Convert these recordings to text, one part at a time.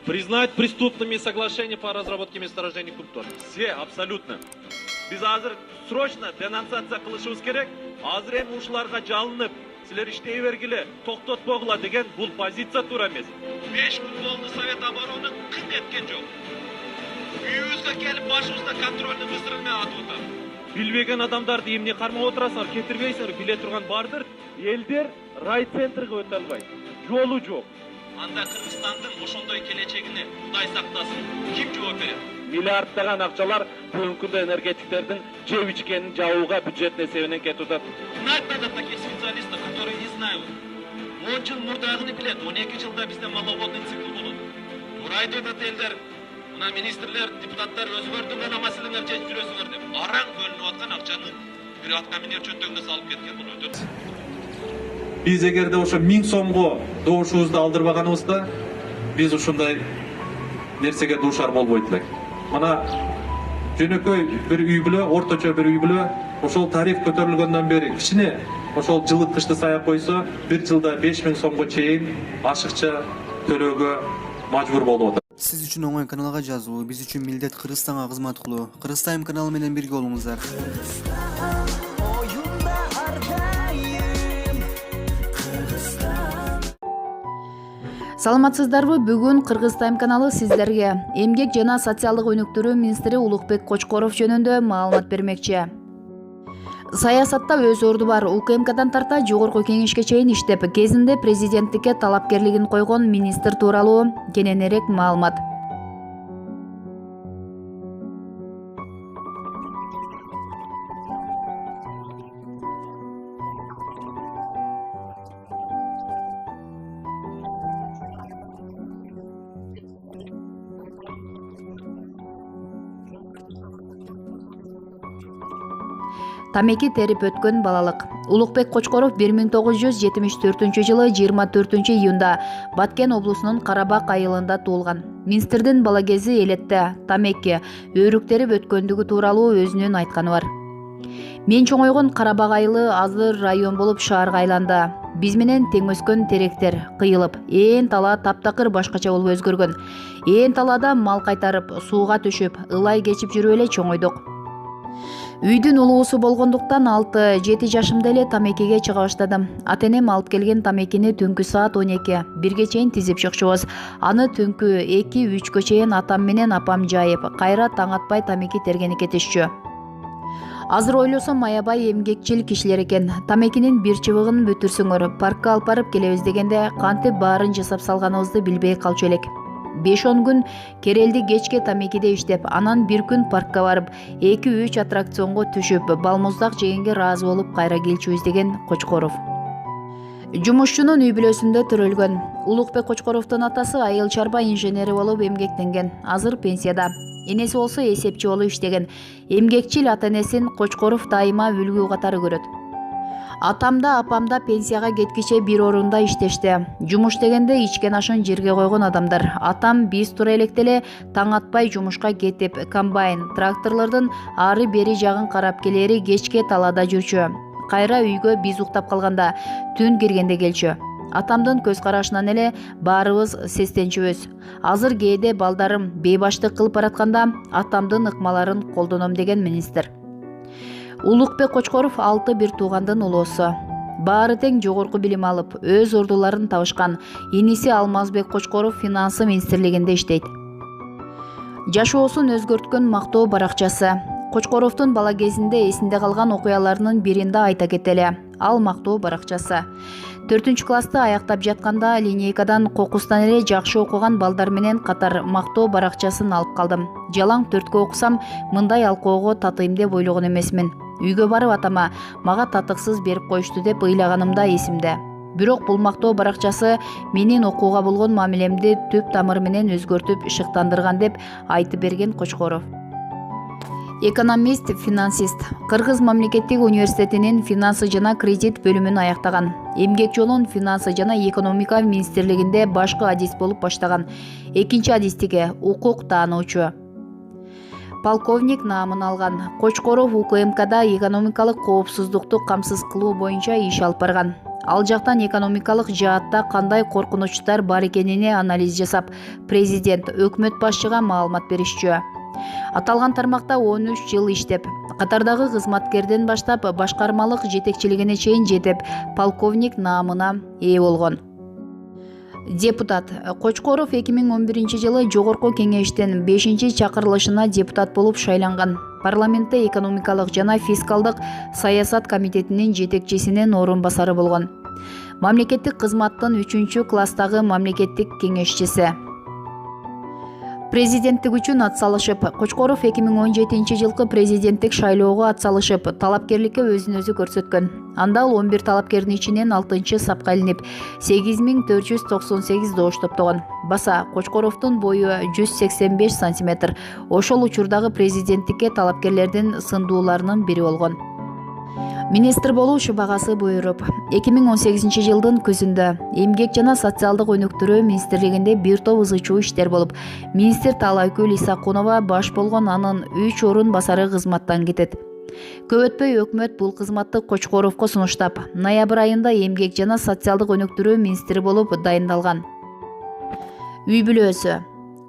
Признать преступными соглашения по разработке месторождений круптор. Все, абсолютно. Biz hazır срочно денонсация кылышыбыз керек. Азыр эми ушуларга жалынып, силер иштей бергиле, токтотпогула деген бул позиция туура эмес. 5 күн болду Совет обороны кыт эткен жок. Үйүбүзгө келип башыбызда контрольный выстрел менен атып атат. Билбеген адамдарды эмне кармап отурасыңар, кетирбейсиңер, биле турган бардыр. Элдер райцентрге өтө албайт. Жолу жок. Анда Кыргызстандын ошондой келечегине Кудай сактасын. Ким жооп берет? Миллиарддаган акчалар бүгүнкү күндө энергетиктердин жеп ичкенин жабууга бюджет эсебинен кетип атат. Знать надо таких специалистов, которые не знают. 10 жыл мурдагыны билет, 12 жылда бизде маловодный цикл болот. Туура айтып атат элдер. Мына министрлер, депутаттар өзгөрдү мына маселелерди чечип жүрөсүңөр деп. Араң бөлүнүп аткан акчаны бир аткаминер чөнтөгүнө салып кеткен бул өтөт. Биз эгерде ошо 1000 сомго добушубузду алдырбаганыбызда биз ушундай нерсеге дуушар болбойт элек. Мына жөнөкөй бир үй бүлө, орточо бир үй бүлө ошол тариф көтөрүлгөндөн бери кичине ошол жылыткычты саяп койсо, бир жылда 5000 сомго чейин ашыкча төлөөгө мажбур болуп атат. Сиз үчүн оңой каналга жазуу, биз үчүн милдет Кыргызстанга кызмат кылуу. Кыргызтайм каналы менен бирге болуңуздар. Саламатсыздарбы? Бүгүн Кыргызтайм каналы сиздерге эмгек жана социалдык өнүктүрүү министри Улукбек Кочкоров жөнүндө маалымат бермекчи. Саясатта өз орду бар. УКМКдан тарта жогорку кеңешке чейин иштеп, кезинде президенттикке талапкерлигин койгон министр тууралуу кененирээк маалымат. Тамеки терип өткөн балалык. Улукбек Кочкоров 1974 жылы 24 июнда Баткен облусунун Карабак айылында туулган. Министрдин бала кези элетте тамеки өрүктөрип өткөндүгү тууралуу өзүнүн айтканы бар. Мен чоңойгон Карабак айылы азыр район болуп шаарга айланды. Биз менен тең өскөн теректер кыйылып, ээн тала таптакыр башкача болуп өзгөргөн. Ээн талада мал кайтарып, сууга түшүп, ылай кечип жүрүп эле чоңойдук. Үйдүн улуусу болгондуктан 6-7 жашымда эле тамекиге чыга баштадым. Ата-энем алып келген тамекини түнкү саат 12 бирге чейин тизип чыкчубуз. Аны түнкү 2-3кө чейин атам менен апам жайып, кайра таң атпай тамеки тергени кетишчү. Азыр ойлосом аябай эмгекчил кишилер экен. Тамекинин бир чыбыгын бүтүрсөңөр, паркка алып барып келебиз дегенде кантип баарын жасап салганыбызды билбей калчу элек. 5-10 күн керелди кечке тамекиде иштеп, анан бир күн паркка барып, 2-3 аттракционго түшүп, балмуздак жегенге ыраазы болуп кайра келчүбүз деген Кочкоров. Жумушчунун үй бүлөсүндө төрөлгөн. Улукбек Кочкоровдун атасы айыл чарба инженери болуп эмгектенген. Азыр пенсияда. Энеси болсо эсепчи болуп иштеген. Эмгекчил ата-энесин Кочкоров дайыма үлгү катары көрөт. Атамда, апамда пенсияга кеткиче бир орунда иштешти. Жумуш дегенде ичкен ашын жерге койгон адамдар. Атам биз тура электе эле таң атпай жумушка кетип, комбайн, тракторлордун ары бери жагын карап келери кечке талада жүрчү. Кайра үйгө биз уктап калганда түн киргенде келчү. Атамдын көз карашынан эле баарыбыз сестенчүбүз. Азыр кээде балдарым бейбаштык кылып баратканда атамдын ыкмаларын колдоном деген министр. Улукбек Кочкоров 6 бир туугандын улуусу. Баары тең жогорку билим алып, өз ордуларын табышкан. Иниси Алмазбек Кочкоров финансы министрлигинде иштейт. Жашоосун өзгөрткөн мактоо баракчасы. Кочкоровдун бала кезинде эсинде калган окуяларынын биринде айта кетели. Ал мактоо баракчасы. 4-классты аяктап жатканда линейкадан кокустан эле жакшы окуган балдар менен катар мактоо баракчасын алып калдым. Жалаң 4кө окусам, мындай алкоого татыйм деп ойлогон эмесмин. Үйгө барып атама мага татыксыз берип коюшту деп ыйлаганымда эсимде. Бирок бул мактоо баракчасы менин окууга болгон мамилемди түп тамыры менен өзгөртүп шыктандырган деп айтып берген Кочкоров. Экономист, финансист. Кыргыз мамлекеттик университетинин финансы жана кредит бөлүмүн аяктаган. Эмгек жолун финансы жана экономика министрлигинде башкы адис болуп баштаган. Экинчи адистиги укук таануучу. Полковник наамын алган. Кочкоров УКМКда экономикалык коопсуздукту камсыз кылуу боюнча иш алып барган. Ал жактан экономикалык жаатта кандай коркунучтар бар экенине анализ жасап, президент өкмөт башчыга маалымат беришчү. Аталган тармакта 13 жыл иштеп, катардагы кызматкерден баштап башкармалык жетекчилигине чейин жетип, полковник наамына ээ болгон. Депутат Кочкоров 2011-жылы Жогорку кеңештин 5-чакырылышына депутат болуп шайланган. Парламентте экономикалык жана фискалдык саясат комитетинин жетекчисинин орун басары болгон. Мамлекеттик кызматтын 3-класстагы мамлекеттик кеңешчиси. Президенттик үчүн атсалышып, Кочкоров 2017-жылкы президенттик шайлоого атсалышып, талапкерликке өзүн өзү көрсөткөн. Анда ал 11 талапкердин ичинен 6-сапка илинип, 8498 добуш топтогон. Баса Кочкоровдун бою 185 см. Ошол учурдагы президенттикке талапкерлердин сындууларынын бири болгон. Министр болуу шыбагасы буйруп, 2018-жылдын күзүндө Эмгек жана социалдык өнүктүрүү министрлигинде бир топ ызычуу иштер болуп, министр Талайкүл Исакунова баш болгон анын 3 орун басары кызматтан кетет. Көп өтпөй өкмөт бул кызматты Кочкоровго сунуштап, ноябрь айында Эмгек жана социалдык өнүктүрүү министри болуп дайындалган. Үй бүлөсү.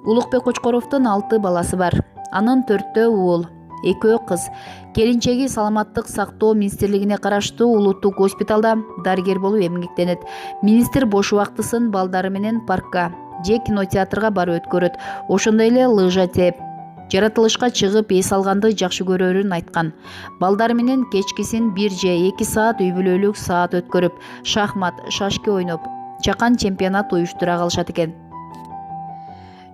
Улукбек Кочкоровдун 6 баласы бар. Анын 4 уул, 2 кыз. Келинчеги саламаттык сактоо министрлигине караштуу улуттук госпиталда дарыгер болуп эмгектенет. Министр бош убактысын балдары менен паркка же кинотеатрга барып өткөрөт. Ошондой эле лыжа тээп, жаратылышка чыгып эс алганды жакшы көрөрүн айткан. Балдары менен кечкисин 1 же 2 саат үй бүлөлүк саат өткөрүп, шахмат, шашки ойноп, чакан чемпионат уюштура калышат экен.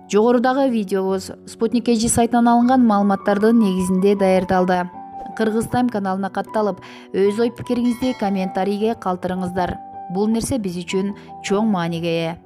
Жогорудагы видеобуз Спутник KG сайтынан алынган маалыматтардын негизинде даярдалды. Кыргыз Тайм каналына катталып, өз ой пикириңизди комментарийге калтырыңыздар. Бул нерсе биз үчүн чоң мааниге ээ.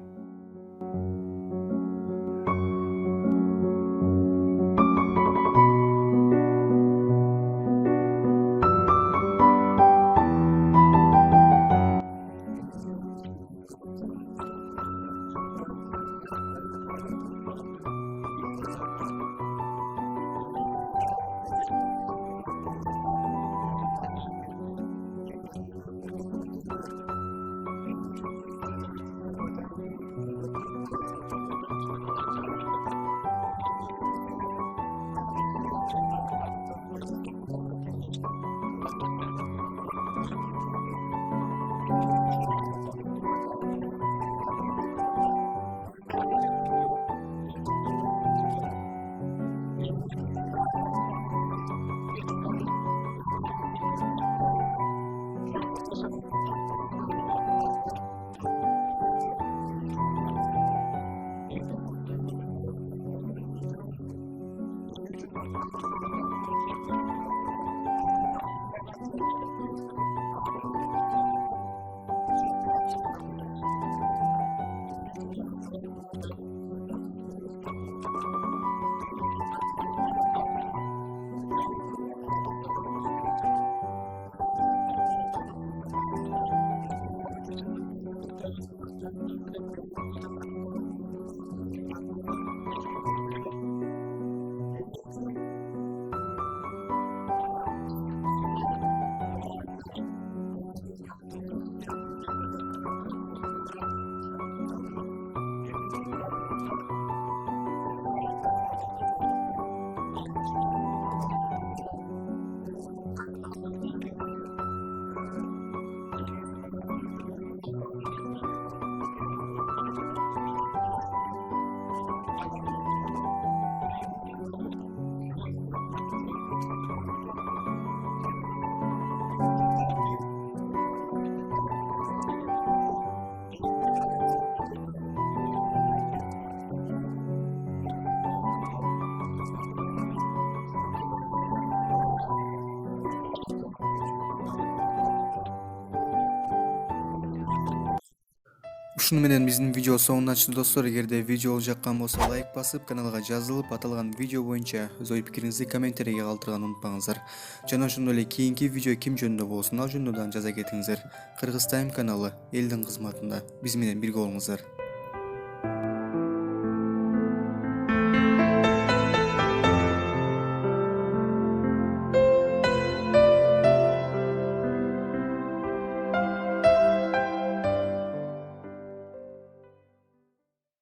Ушуну менен биздин видео соңуна чыкты достор. Эгерде видео жаккан болсо лайк басып, каналга жазылып, аталган видео боюнча өз ой пикириңизди комментарийге калтырганды унутпаңыздар. Жана ошондой эле кийинки видео ким жөнүндө болсун, ал жөнүндө дагы жаза кетиңиздер. Кыргыз Тайм каналы элдин кызматында биз менен бирге болуңуздар.